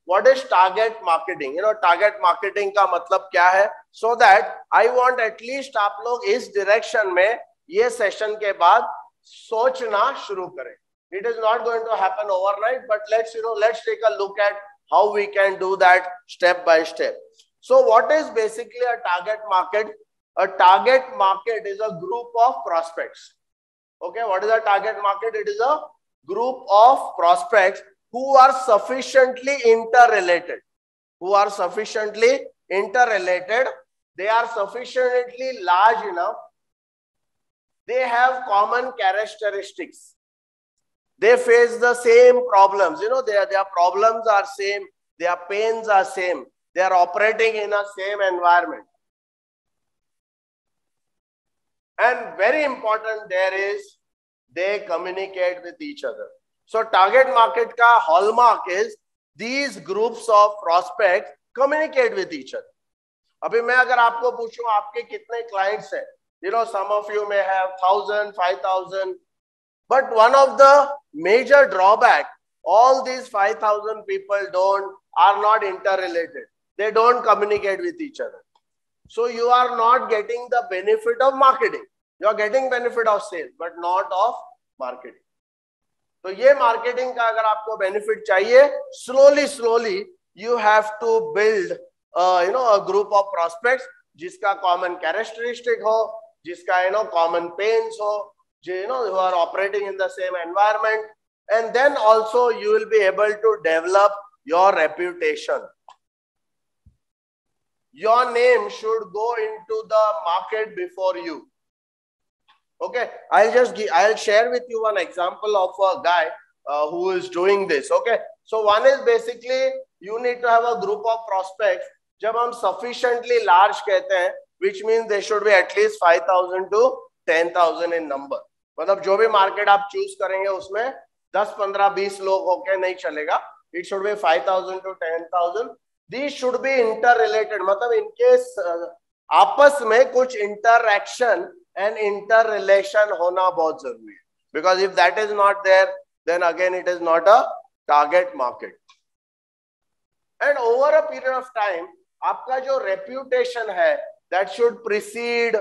what is target marketing? Target marketing का मतलब क्या है? So that I want at least आप लोग इस direction में ये session के बाद सोचना शुरू करें. It is not going to happen overnight, but let's take a look at how we can do that step by step. So what is basically a target market? A target market is a group of prospects. Okay, what is a target market? It is a group of prospects who are sufficiently interrelated. They are sufficiently large enough. They have common characteristics. They face the same problems. Their problems are same. Their pains are same. They are operating in a same environment. And very important there is they communicate with each other. So target market ka hallmark is these groups of prospects communicate with each other. अभी मैं अगर आपको पूछूं आपके कितने clients हैं, some of you may have 1,000, 5,000, but one of the major drawback, all these 5,000 people are not interrelated. They don't communicate with each other. So you are not getting the benefit of marketing. You are getting benefit of sales, but not of marketing. तो ये marketing का अगर आपको benefit चाहिए, slowly you have to build a group of prospects जिसका common characteristic हो, जिसका common pains हो, who are operating in the same environment, and then also you will be able to develop your reputation. Your name should go into the market before you. Okay, I'll share with you one example of a guy who is doing this. Okay, so one is basically you need to have a group of prospects. जब हम sufficiently large कहते हैं, which means they should be at least 5,000 to 10,000 in number. मतलब जो भी market आप choose करेंगे उसमें 10, 15, 20 लोग होके नहीं चलेगा. It should be 5,000 to 10,000. These should be interrelated. मतलब इनके आपस में कुछ interaction and interrelation होना बहुत जरूरी है. Because if that is not there, then again it is not a target market. And over a period of time, आपका जो reputation है, that should precede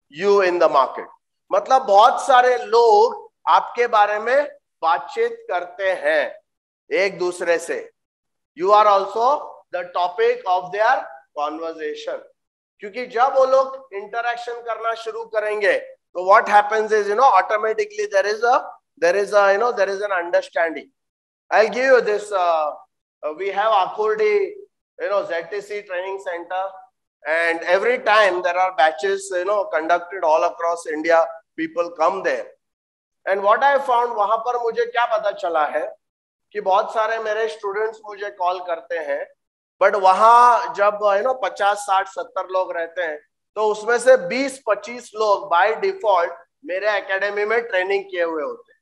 you in the market. मतलब बहुत सारे लोग आपके बारे में बातचीत करते हैं एक दूसरे से. You are also the topic of their conversation. क्योंकि जब वो लोग interaction करना शुरू करेंगे, तो what happens is, automatically there is an understanding. I'll give you this. We have Akurdi, ZTC training center, and every time there are batches, conducted all across India. People come there, and what I found, वहां पर मुझे क्या पता चला है कि बहुत सारे मेरे स्टूडेंट्स मुझे कॉल करते हैं, बट वहां जब 50, 60, 70 लोग रहते हैं, तो उसमें से 20-25 लोग बाय डिफॉल्ट मेरे एकेडमी में ट्रेनिंग किए हुए होते हैं,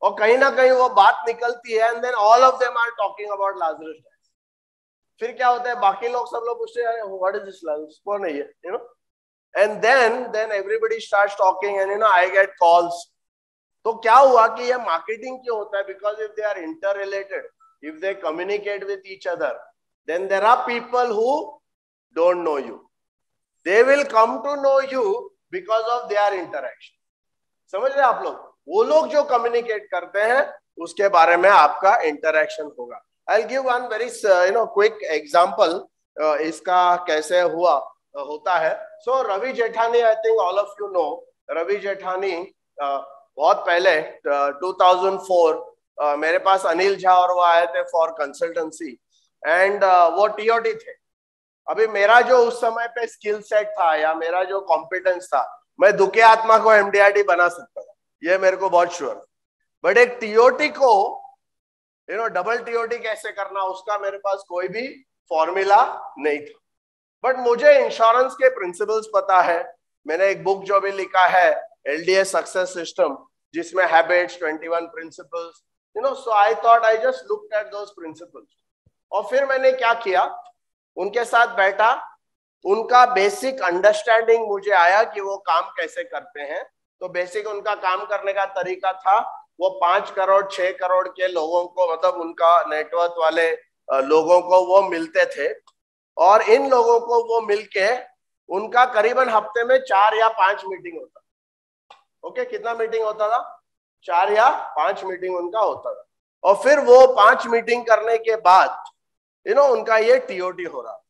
और कहीं ना कहीं वो बात निकलती है, and then all of them are talking about Lazarus Dias. फिर क्या होता है, बाकी लोग सब लोग पूछते हैं व्हाट इज दिस लाजरस, कौन है ये, and then everybody starts talking, and I get calls. तो क्या हुआ कि ये मार्केटिंग क्यों होता है? Because if they are interrelated, if they communicate with each other, then there are people who don't know you. They will come to know you because of their interaction. समझ रहे आप लोग? वो लोग जो communicate करते हैं उसके बारे में आपका interaction होगा. I'll give one very quick example. इसका कैसे होता है. So Ravi Jethani, I think all of you know Ravi Jethani. बहुत पहले 2004 मेरे पास अनिल झा और वो आए थे फॉर कंसल्टेंसी, एंड वो टीओटी थे. अभी मेरा जो उस समय पे स्किल सेट था या मेरा जो कॉम्पिटेंस था, मैं दुखे आत्मा को एमडीआरटी बना सकता था, ये मेरे को बहुत श्योर. बट एक टीओटी को डबल टीओटी कैसे करना, उसका मेरे पास कोई भी फॉर्मूला नहीं था. बट मुझे इंश्योरेंस के प्रिंसिपल्स पता है. मैंने एक बुक जो भी लिखा है LDS सक्सेस सिस्टम, जिसमें habits 21 principles, so I thought I just looked at those principles. और फिर मैंने क्या किया, उनके साथ बैठा, उनका बेसिक अंडरस्टैंडिंग मुझे आया कि वो काम कैसे करते हैं. तो बेसिक उनका काम करने का तरीका था, वो 5 करोड़ 6 करोड़ के लोगों को, मतलब उनका नेटवर्क वाले लोगों को वो मिलते थे, और इन लोगों को वो मिलके उनका करीबन हफ्ते में 4 या 5 मीटिंग होता। ओके, कितना मीटिंग होता था? 4 या 5 मीटिंग उनका होता था। और फिर वो 5 मीटिंग करने के बाद उनका ये टीओटी हो रहा।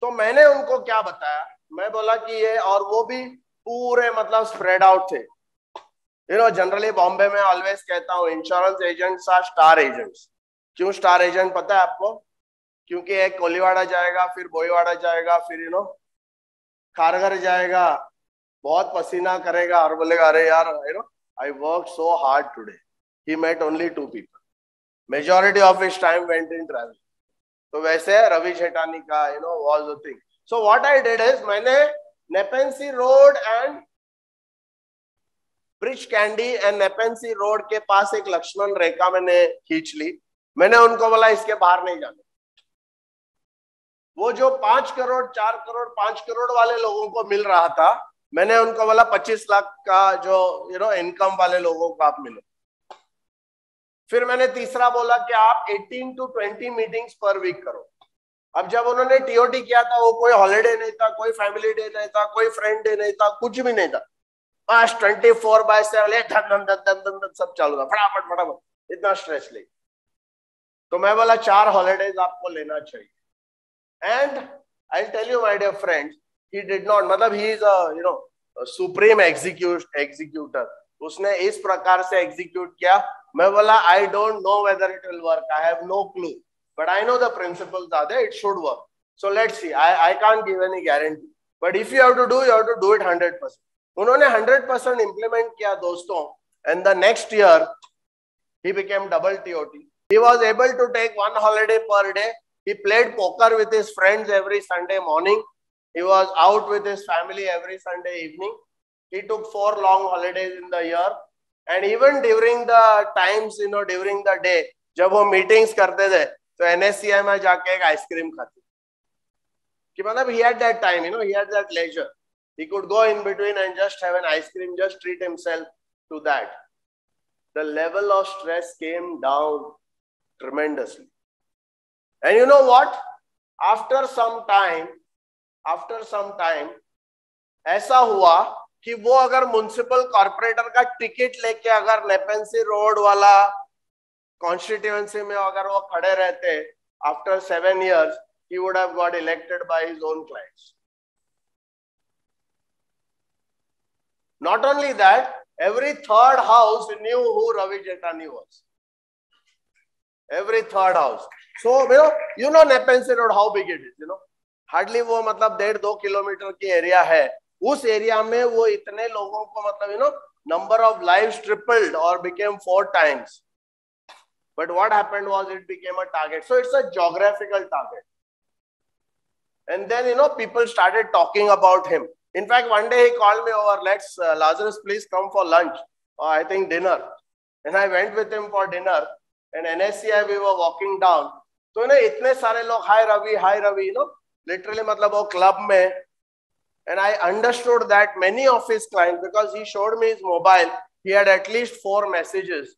तो मैंने उनको क्या बताया, मैं बोला कि ये, और वो भी पूरे मतलब स्प्रेड आउट थे। जनरली बॉम्बे में ऑलवेज कहता हूँ insurance agents are star agents. क्यों स्टार एजेंट पता है आपको? क्योंकि एक कोलीवाड़ा जाएगा, फिर बोईवाड़ा जाएगा, फिर खारघर जाएगा, बहुत पसीना करेगा और बोलेगा अरे यार I work so hard today. He met only 2 people. Majority of his time went in travel. तो वैसे रवि जेठानी का was the thing. So what I did is, मैंने Nepean Sea road and Breach Candy and Nepean Sea road के पास एक लक्ष्मण रेखा मैंने खींच ली। मैंने उनको बोला इसके बाहर नहीं जाना। वो जो 5 करोड़ 4 करोड़ 5 करोड़ वाले लोगों को मिल रहा था, मैंने उनको बोला 25 लाख का जो इनकम वाले लोगों को आप मिलो। फिर मैंने तीसरा बोला कि आप 18 to 20 मीटिंग्स पर वीक करो। अब जब उन्होंने टीओटी किया था, वो कोई हॉलीडे नहीं था, कोई फैमिली डे नहीं था, कोई फ्रेंड डे नहीं था, कुछ भी नहीं था। 24/7 धन सब चालू था, फटाफट फटाफट, इतना स्ट्रेस ले। तो मैं बोला 4 हॉलीडेज आपको लेना चाहिए। And I tell you my dear friends, he did not, मतलब ही इज सुप्रीम एग्जीक्यूटर। उसने इस प्रकार से एग्जीक्यूट किया। मैं बोला I don't know whether it will work, I have no clue, but I know the principles are there, it should work. So let's see. I can't give any guarantee, but if you have to do it 100%. उन्होंने 100% implement किया दोस्तों, and the next year he became double TOT. He was able to take 1 holiday per day. He played poker with his friends every Sunday morning. He was out with his family every Sunday evening. He took 4 long holidays in the year, and even during the times during the day जब वो meetings करते थे, तो NSCI में जाके एक ice cream खाते कि मतलब he had that time, he had that leisure. He could go in between and just have an ice cream, just treat himself to that. The level of stress came down tremendously. And you know what? After some time, ऐसा हुआ कि वो अगर municipal corporator का ticket लेके अगर नेपेंसी road वाला constituency में अगर वो खड़े रहते, after 7 years he would have got elected by his own clients. Not only that, every third house knew who Ravi Jetani was. Every third house. So you know Nepean Road how big it is, hardly वो मतलब 1.5-2 kilometre की area है। उस area में वो इतने लोगों को मतलब number of lives tripled or became 4 times. But what happened was it became a target. So it's a geographical target. And then people started talking about him. In fact, one day he called me over, let's Lazarus, please come for lunch, or I think dinner. And I went with him for dinner. And NSCI we were walking down. So इतने सारे लोग hi Ravi, literally मतलब वो club में. And I understood that many of his clients, because he showed me his mobile, he had at least 4 messages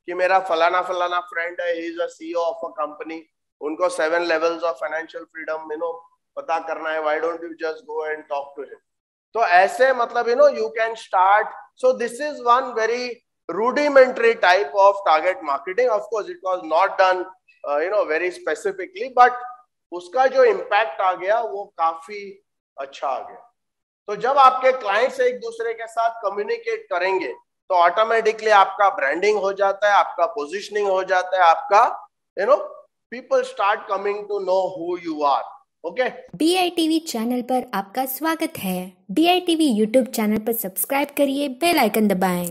कि मेरा फलाना फलाना फ्रेंड है, he is a CEO of a company, उनको 7 levels of financial freedom पता करना है, why don't you just go and talk to him. तो ऐसे मतलब you can start. So this is one very rudimentary type of target marketing. Of course it was not done very specifically, but उसका जो impact आ गया वो काफी अच्छा आ गया. तो जब आपके क्लाइंट्स एक दूसरे के साथ कम्युनिकेट करेंगे तो ऑटोमेटिकली आपका ब्रांडिंग हो जाता है, आपका पोजीशनिंग हो जाता है, आपका people start coming to know who you are. Okay, BITV channel पर आपका स्वागत है. BITV यूट्यूब चैनल पर सब्सक्राइब करिए, बेल आइकन दबाएं.